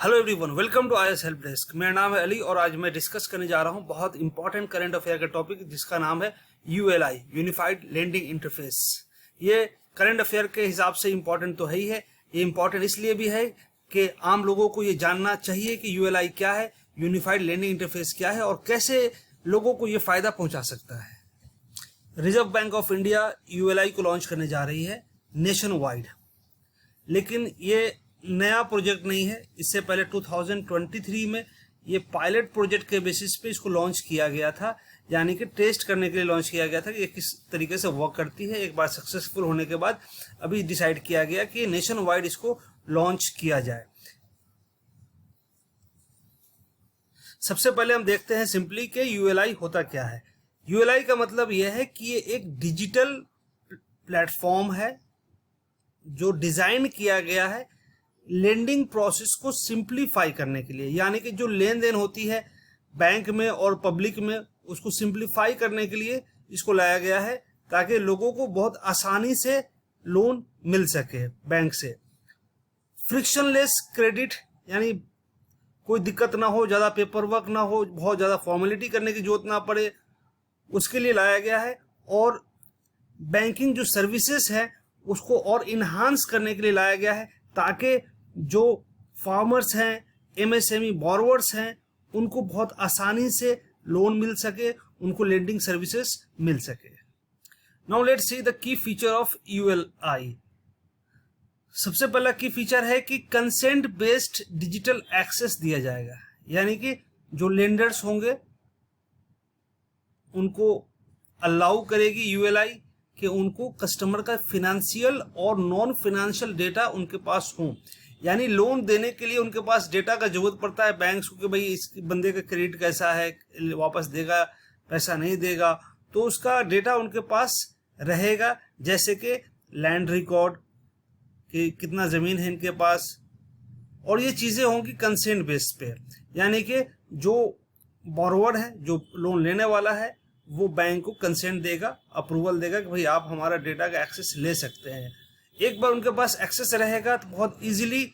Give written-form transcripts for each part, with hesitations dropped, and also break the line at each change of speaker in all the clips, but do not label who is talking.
Hello everyone, welcome to IAS help desk. मेरा नाम है अली और आज मैं डिस्कस करने जा रहा हूं बहुत इंपॉर्टेंट करंट अफेयर का टॉपिक जिसका नाम है यूएलआई, यूनिफाइड लेंडिंग इंटरफेस। ये करंट अफेयर के हिसाब से इंपॉर्टेंट तो है ही है। ये इंपॉर्टेंट इसलिए भी है कि आम लोगों को ये जानना चाहिए कि यूएलआई क्या है, यूनिफाइड लेंडिंग इंटरफेस क्या है और कैसे लोगों को ये फायदा पहुंचा सकता है। Reserve bank of India ULI को लॉन्च करने जा रही है नेशन वाइड, लेकिन ये नया प्रोजेक्ट नहीं है। इससे पहले 2023 में ये पायलट प्रोजेक्ट के बेसिस पे इसको लॉन्च किया गया था, यानी कि टेस्ट करने के लिए लॉन्च किया गया था कि ये किस तरीके से वर्क करती है। एक बार सक्सेसफुल होने के बाद अभी डिसाइड किया गया कि नेशन वाइड इसको लॉन्च किया जाए। सबसे पहले हम देखते हैं सिंपली कि यूएलआई होता क्या है। यूएलआई का मतलब यह है कि ये एक डिजिटल प्लेटफॉर्म है जो डिजाइन किया गया है लेंडिंग प्रोसेस को सिंप्लीफाई करने के लिए, यानी कि जो लेन देन होती है बैंक में और पब्लिक में उसको सिंप्लीफाई करने के लिए इसको लाया गया है, ताकि लोगों को बहुत आसानी से लोन मिल सके बैंक से। फ्रिक्शनलेस क्रेडिट, यानी कोई दिक्कत ना हो, ज़्यादा पेपर वर्क ना हो, बहुत ज़्यादा फॉर्मेलिटी करने की जरूरत ना पड़े, उसके लिए लाया गया है। और बैंकिंग जो सर्विसेज है उसको और इन्हांस करने के लिए लाया गया है, ताकि जो फार्मर्स हैं, एमएसएमई बोरोवर्स हैं, उनको बहुत आसानी से लोन मिल सके, उनको लेंडिंग सर्विसेज मिल सके। Now let's see the key feature of ULI. सबसे पहला की फीचर है कि कंसेंट बेस्ड डिजिटल एक्सेस दिया जाएगा, यानी कि जो लेंडर्स होंगे उनको अलाउ करेगी यूएलआई कि उनको कस्टमर का फिनेंशियल और नॉन फिनेंशियल डेटा उनके पास हो। यानी लोन देने के लिए उनके पास डेटा का जरूरत पड़ता है बैंक्स को कि भाई इस बंदे का क्रेडिट कैसा है, वापस देगा, पैसा नहीं देगा, तो उसका डेटा उनके पास रहेगा, जैसे कि लैंड रिकॉर्ड कि कितना ज़मीन है इनके पास, और ये चीज़ें होंगी कंसेंट बेस पे। यानी कि जो बोरोवर है, जो लोन लेने वाला है, वो बैंक को कंसेंट देगा, अप्रूवल देगा कि भाई आप हमारा डेटा का एक्सेस ले सकते हैं। एक बार उनके पास एक्सेस रहेगा तो बहुत इजीली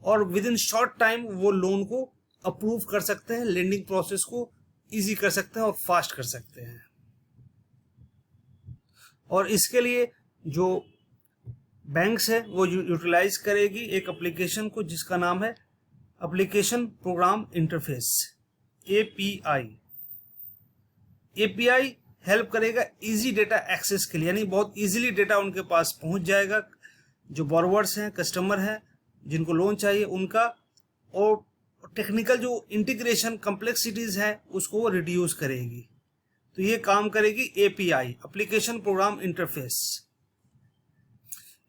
और विद इन शॉर्ट टाइम वो लोन को अप्रूव कर सकते हैं, लेंडिंग प्रोसेस को इजी कर सकते हैं और फास्ट कर सकते हैं। और इसके लिए जो बैंक्स है वो यूटिलाइज करेगी एक एप्लीकेशन को जिसका नाम है application program interface, API. API help करेगा इजी डेटा एक्सेस के लिए, यानी बहुत इजीली डेटा उनके पास पहुंच जाएगा, जो बोरोवर्स हैं, कस्टमर हैं, जिनको लोन चाहिए उनका, और टेक्निकल जो इंटीग्रेशन कम्प्लेक्सिटीज है उसको वो रिड्यूस करेगी। तो ये काम करेगी एपीआई, एप्लीकेशन प्रोग्राम इंटरफेस।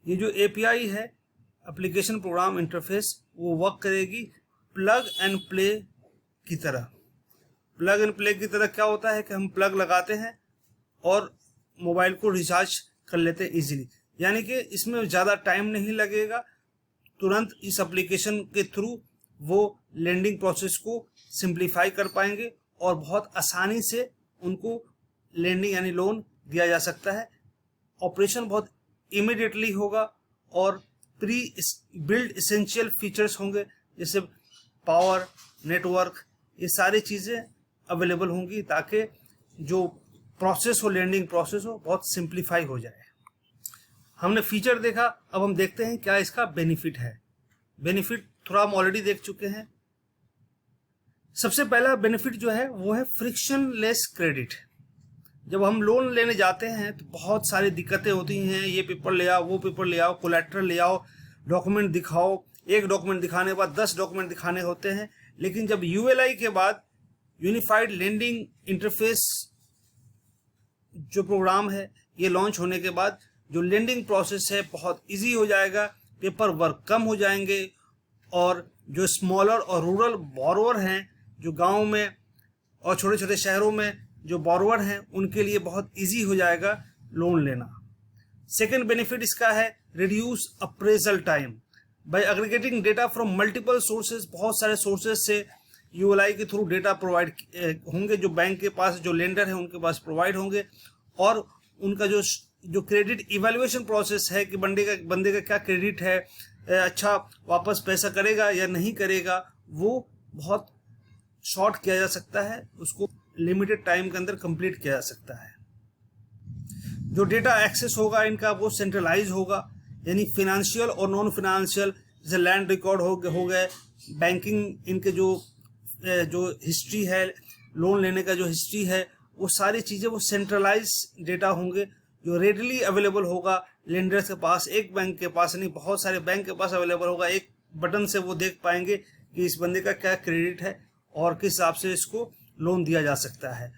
ये जो एपीआई है, एप्लीकेशन प्रोग्राम इंटरफेस, वो वर्क करेगी प्लग एंड प्ले की तरह। प्लग एंड प्ले की तरह क्या होता है कि हम प्लग लगाते हैं और मोबाइल को रिचार्ज कर लेते हैं इजीली, यानी कि इसमें ज़्यादा टाइम नहीं लगेगा। तुरंत इस एप्लीकेशन के थ्रू वो लेंडिंग प्रोसेस को सिंप्लीफाई कर पाएंगे और बहुत आसानी से उनको लेंडिंग यानी लोन दिया जा सकता है। ऑपरेशन बहुत इमीडिएटली होगा और प्री बिल्ड एसेंशियल फीचर्स होंगे, जैसे पावर, नेटवर्क, ये सारी चीज़ें अवेलेबल होंगी, ताकि जो प्रोसेस हो, लेंडिंग प्रोसेस हो, बहुत सिंप्लीफाई हो जाए। हमने फीचर देखा, अब हम देखते हैं क्या इसका बेनिफिट है। बेनिफिट थोड़ा हम ऑलरेडी देख चुके हैं। सबसे पहला बेनिफिट जो है वो है फ्रिक्शनलेस क्रेडिट। जब हम लोन लेने जाते हैं तो बहुत सारी दिक्कतें होती हैं, ये पेपर ले आओ, वो पेपर ले आओ, कोलैटरल ले आओ, डॉक्यूमेंट दिखाओ, एक डॉक्यूमेंट दिखाने के बाद 10 डॉक्यूमेंट दिखाने होते हैं। लेकिन जब यूएलआई के बाद यूनिफाइड लेंडिंग इंटरफेस जो प्रोग्राम है ये लॉन्च होने के बाद जो लेंडिंग प्रोसेस है बहुत इजी हो जाएगा, पेपर वर्क कम हो जाएंगे, और जो स्मॉलर और रूरल बोरोवर हैं, जो गांव में और छोटे छोटे शहरों में जो बोरोवर हैं, उनके लिए बहुत इजी हो जाएगा लोन लेना। सेकेंड बेनिफिट इसका है reduce appraisal time by aggregating data from multiple sources. बहुत सारे सोर्सेज से यूएलआई के थ्रू डेटा प्रोवाइड होंगे, जो बैंक के पास जो लेंडर है उनके पास प्रोवाइड होंगे, और उनका जो क्रेडिट इवैल्यूएशन प्रोसेस है कि बंदे का क्या क्रेडिट है, अच्छा वापस पैसा करेगा या नहीं करेगा, वो बहुत शॉर्ट किया जा सकता है, उसको लिमिटेड टाइम के अंदर कंप्लीट किया जा सकता है। जो डेटा एक्सेस होगा इनका वो सेंट्रलाइज होगा, यानी फिनेंशियल और नॉन फिनेंशियल, जैसे लैंड रिकॉर्ड हो गए, बैंकिंग इनके जो हिस्ट्री है, लोन लेने का जो हिस्ट्री है, वो सारी चीज़ें वो सेंट्रलाइज डेटा होंगे जो रेडली अवेलेबल होगा लेंडर्स के पास। एक बैंक के पास नहीं, बहुत सारे बैंक के पास अवेलेबल होगा। एक बटन से वो देख पाएंगे कि इस बंदे का क्या क्रेडिट है और किस हिसाब से इसको लोन दिया जा सकता है।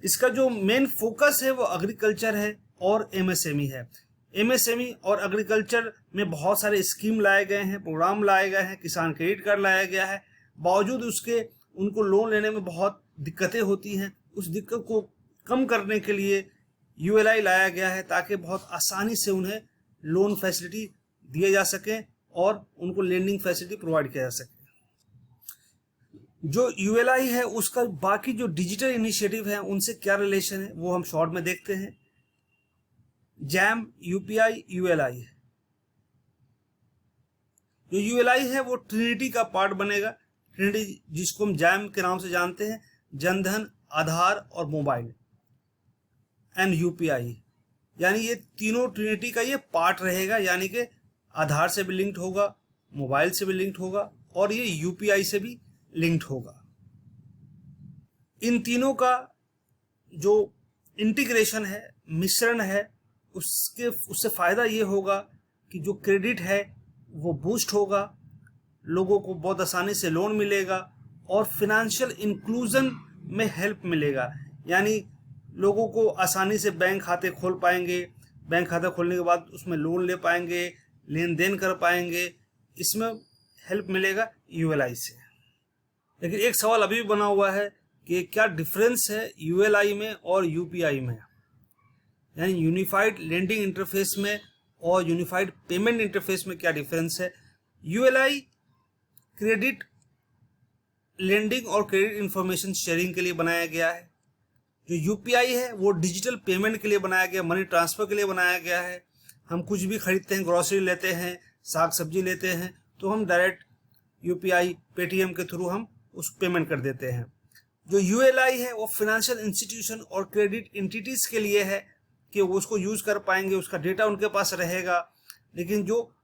इसका जो मेन फोकस है वो एग्रीकल्चर है और एमएसएमई है। एमएसएमई और एग्रीकल्चर में बहुत सारे स्कीम लाए गए हैं, प्रोग्राम लाए गए हैं, किसान क्रेडिट कार्ड लाया गया है। बावजूद उसके उनको लोन लेने में बहुत दिक्कतें होती हैं। उस दिक्कत को कम करने के लिए यूएलआई लाया गया है, ताकि बहुत आसानी से उन्हें लोन फैसिलिटी दिए जा सके और उनको लेंडिंग फैसिलिटी प्रोवाइड किया जा सके। जो यूएलआई है उसका बाकी जो डिजिटल इनिशिएटिव है उनसे क्या रिलेशन है वो हम शॉर्ट में देखते हैं। JAM, UPI, ULI. जो यूएलआई है वो ट्रिनिटी का पार्ट बनेगा। ट्रिनिटी जिसको हम जैम के नाम से जानते हैं, जनधन, आधार और मोबाइल एंड यूपीआई, यानी ये तीनों ट्रिनिटी का ये पार्ट रहेगा। यानी कि आधार से भी लिंक्ड होगा, मोबाइल से भी लिंक्ड होगा और ये यूपीआई से भी लिंक्ड होगा। इन तीनों का जो इंटीग्रेशन है, मिश्रण है, उससे फायदा ये होगा कि जो क्रेडिट है वो बूस्ट होगा, लोगों को बहुत आसानी से लोन मिलेगा और फिनेंशियल इंक्लूजन में हेल्प मिलेगा। यानी लोगों को आसानी से बैंक खाते खोल पाएंगे, बैंक खाता खोलने के बाद उसमें लोन ले पाएंगे, लेन देन कर पाएंगे, इसमें हेल्प मिलेगा यूएलआई से। लेकिन एक सवाल अभी भी बना हुआ है कि क्या डिफरेंस है यूएलआई में और यूपीआई में, यानी यूनिफाइड लेंडिंग इंटरफेस में और यूनिफाइड पेमेंट इंटरफेस में क्या डिफरेंस है। यूएलआई क्रेडिट लेंडिंग और क्रेडिट इंफॉर्मेशन शेयरिंग के लिए बनाया गया है। जो यूपीआई है वो डिजिटल पेमेंट के लिए बनाया गया, मनी ट्रांसफर के लिए बनाया गया है। हम कुछ भी खरीदते हैं, ग्रोसरी लेते हैं, साग सब्जी लेते हैं, तो हम डायरेक्ट यूपीआई पेटीएम के थ्रू हम उस पेमेंट कर देते हैं। जो यूएलआई है वो फाइनेंशियल इंस्टीट्यूशन और क्रेडिट एंटिटीज के लिए है कि वो उसको यूज कर पाएंगे, उसका डेटा उनके पास रहेगा। लेकिन जो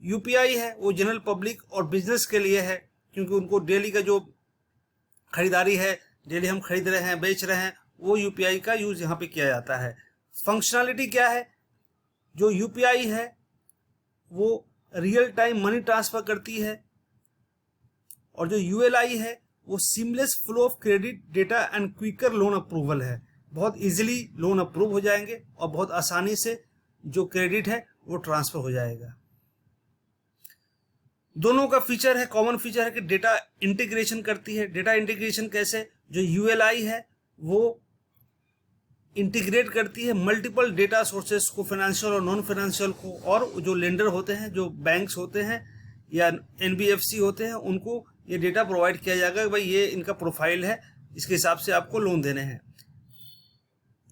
यूपीआई है वो जनरल पब्लिक और बिजनेस के लिए है, क्योंकि उनको डेली का जो खरीदारी है, डेली हम खरीद रहे हैं, बेच रहे हैं, वो यूपीआई का यूज यहाँ पे किया जाता है। फंक्शनलिटी क्या है, जो यूपीआई है वो रियल टाइम मनी ट्रांसफर करती है और जो यूएलआई है वो seamless flow of credit data and quicker loan approval है। बहुत इजीली लोन अप्रूव हो जाएंगे और बहुत आसानी से जो क्रेडिट है वो ट्रांसफर हो जाएगा। दोनों का फीचर है, कॉमन फीचर है कि डेटा इंटीग्रेशन करती है। डेटा इंटीग्रेशन कैसे, जो यूएलआई है वो इंटीग्रेट करती है मल्टीपल डेटा सोर्सेस को, फाइनेंशियल और नॉन फाइनेंशियल को, और जो लेंडर होते हैं, जो बैंक्स होते हैं या एनबीएफसी होते हैं, उनको ये डेटा प्रोवाइड किया जाएगा कि भाई ये इनका प्रोफाइल है, इसके हिसाब से आपको लोन देने हैं।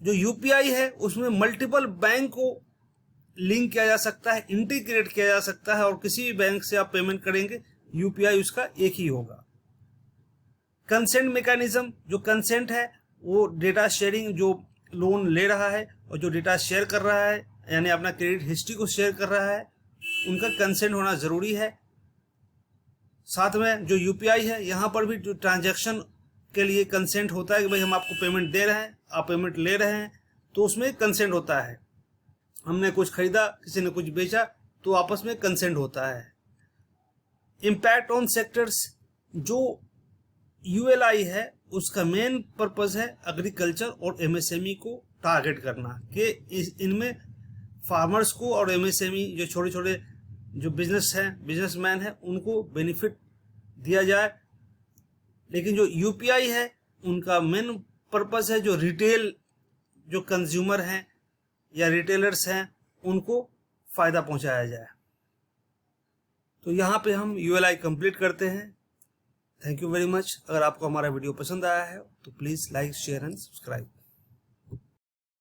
जो यूपीआई है उसमें मल्टीपल बैंक को लिंक किया जा सकता है, इंटीग्रेट किया जा सकता है और किसी भी बैंक से आप पेमेंट करेंगे यूपीआई उसका एक ही होगा। कंसेंट मैकेनिज्म, जो कंसेंट है वो डेटा शेयरिंग, जो लोन ले रहा है और जो डेटा शेयर कर रहा है, यानी अपना क्रेडिट हिस्ट्री को शेयर कर रहा है, उनका कंसेंट होना जरूरी है। साथ में जो यूपीआई है यहाँ पर भी जो ट्रांजैक्शन के लिए कंसेंट होता है कि भाई हम आपको पेमेंट दे रहे हैं, आप पेमेंट ले रहे हैं, तो उसमें कंसेंट होता है। हमने कुछ खरीदा, किसी ने कुछ बेचा, तो आपस में कंसेंट होता है। इम्पैक्ट ऑन सेक्टर्स, जो यूएलआई है उसका मेन पर्पस है एग्रीकल्चर और एमएसएमई को टारगेट करना, कि इनमें फार्मर्स को और एमएसएमई जो छोटे छोटे जो बिजनेसमैन हैं, उनको बेनिफिट दिया जाए। लेकिन जो यूपीआई है उनका मेन पर्पस है जो रिटेल, जो कंज्यूमर हैं या रिटेलर्स हैं, उनको फायदा पहुंचाया जाए। तो यहाँ पे हम यूएलआई कंप्लीट करते हैं। Thank you very much. अगर आपको हमारा वीडियो पसंद आया है तो please like, share and subscribe.